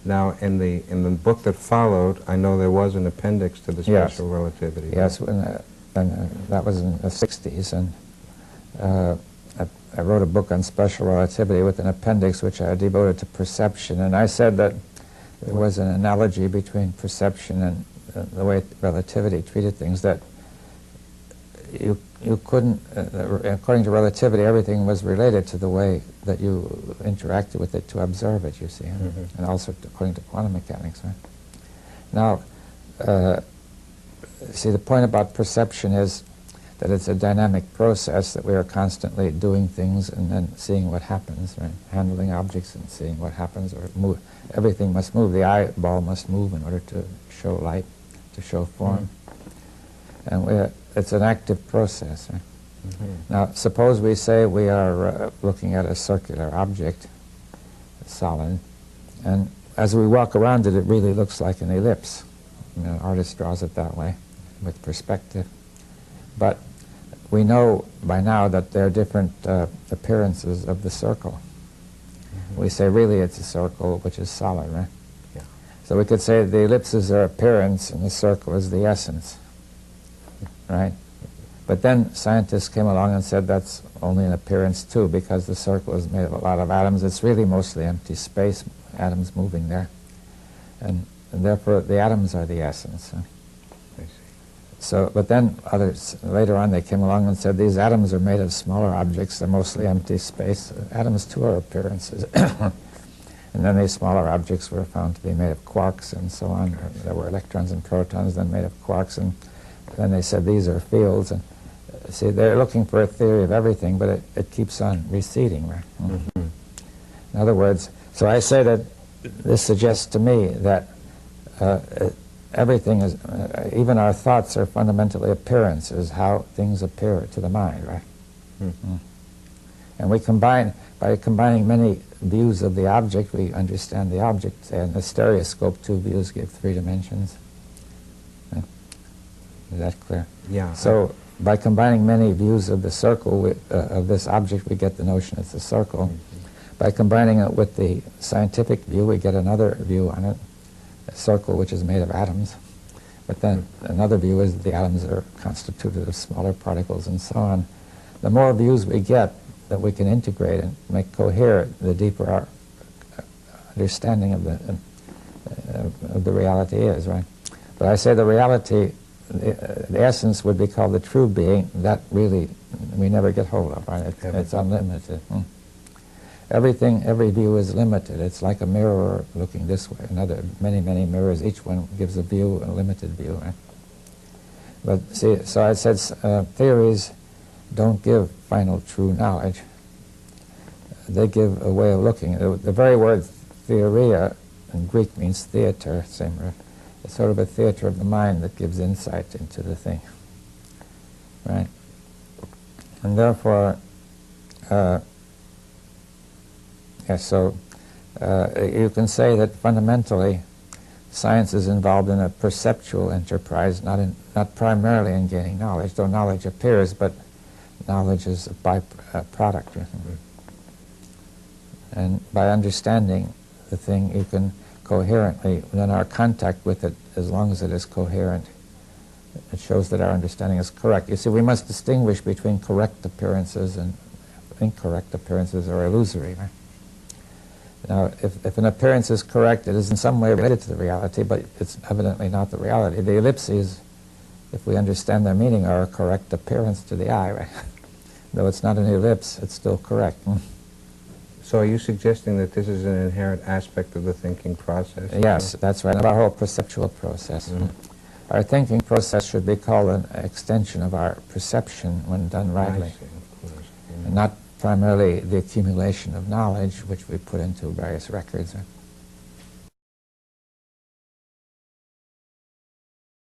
Now, in the book that followed, I know there was an appendix to the special relativity. Yes, and that was in the 60s, and I wrote a book on special relativity with an appendix which I devoted to perception, and I said that there was an analogy between perception and the way relativity treated things, that you couldn't, according to relativity, everything was related to the way that you interacted with it to observe it, you see, and also according to quantum mechanics, right? Now, see, the point about perception is that it's a dynamic process, that we are constantly doing things and then seeing what happens, right? Handling objects and seeing what happens, or move. Everything must move. The eyeball must move in order to show light, to show form. And it's an active process, right? Now, suppose we say we are looking at a circular object, solid, and as we walk around it, it really looks like an ellipse. You know, an artist draws it that way, with perspective. But we know by now that there are different appearances of the circle. We say really it's a circle which is solid, right? Yeah. So we could say the ellipse is their appearance and the circle is the essence, right? But then scientists came along and said that's only an appearance too, because the circle is made of a lot of atoms. It's really mostly empty space, atoms moving there. And therefore the atoms are the essence. Huh? So, but then others, later on, they came along and said these atoms are made of smaller objects, they're mostly empty space. Atoms too are appearances. And then these smaller objects were found to be made of quarks and so on. There were electrons and protons then made of quarks, and then they said these are fields. And see, they're looking for a theory of everything, but it keeps on receding, right? In other words, so I say that this suggests to me that everything is, even our thoughts are fundamentally appearances, how things appear to the mind, right? And we combine, by combining many views of the object, we understand the object, and the stereoscope, two views give 3 dimensions. Is that clear? Yeah. So by combining many views of the circle, of this object, we get the notion it's a circle. By combining it with the scientific view, we get another view on it, a circle which is made of atoms. But then another view is the atoms are constituted of smaller particles and so on. The more views we get that we can integrate and make coherent, the deeper our understanding of the reality is, right? But I say the reality, the essence would be called the true being. That really we never get hold of, right? It's unlimited. Everything, every view is limited. It's like a mirror looking this way. Another, many mirrors. Each one gives a view, a limited view, right? But see, so I said theories don't give final true knowledge. They give a way of looking. The very word theoria in Greek means theater, same word. It's sort of a theater of the mind that gives insight into the thing, right? And therefore, so you can say that fundamentally science is involved in a perceptual enterprise, not primarily in gaining knowledge, though knowledge appears, but knowledge is a byproduct. And by understanding the thing, you can coherently, then our contact with it, as long as it is coherent, it shows that our understanding is correct. You see, we must distinguish between correct appearances and incorrect appearances, or illusory, right? Now, if an appearance is correct, it is in some way related to the reality, but it's evidently not the reality. The ellipses, if we understand their meaning, are a correct appearance to the eye, right? Though it's not an ellipse, it's still correct. So are you suggesting that this is an inherent aspect of the thinking process? Yes, that's right, of our whole perceptual process. Our thinking process should be called an extension of our perception when done rightly. I see, of course. And not primarily the accumulation of knowledge which we put into various records.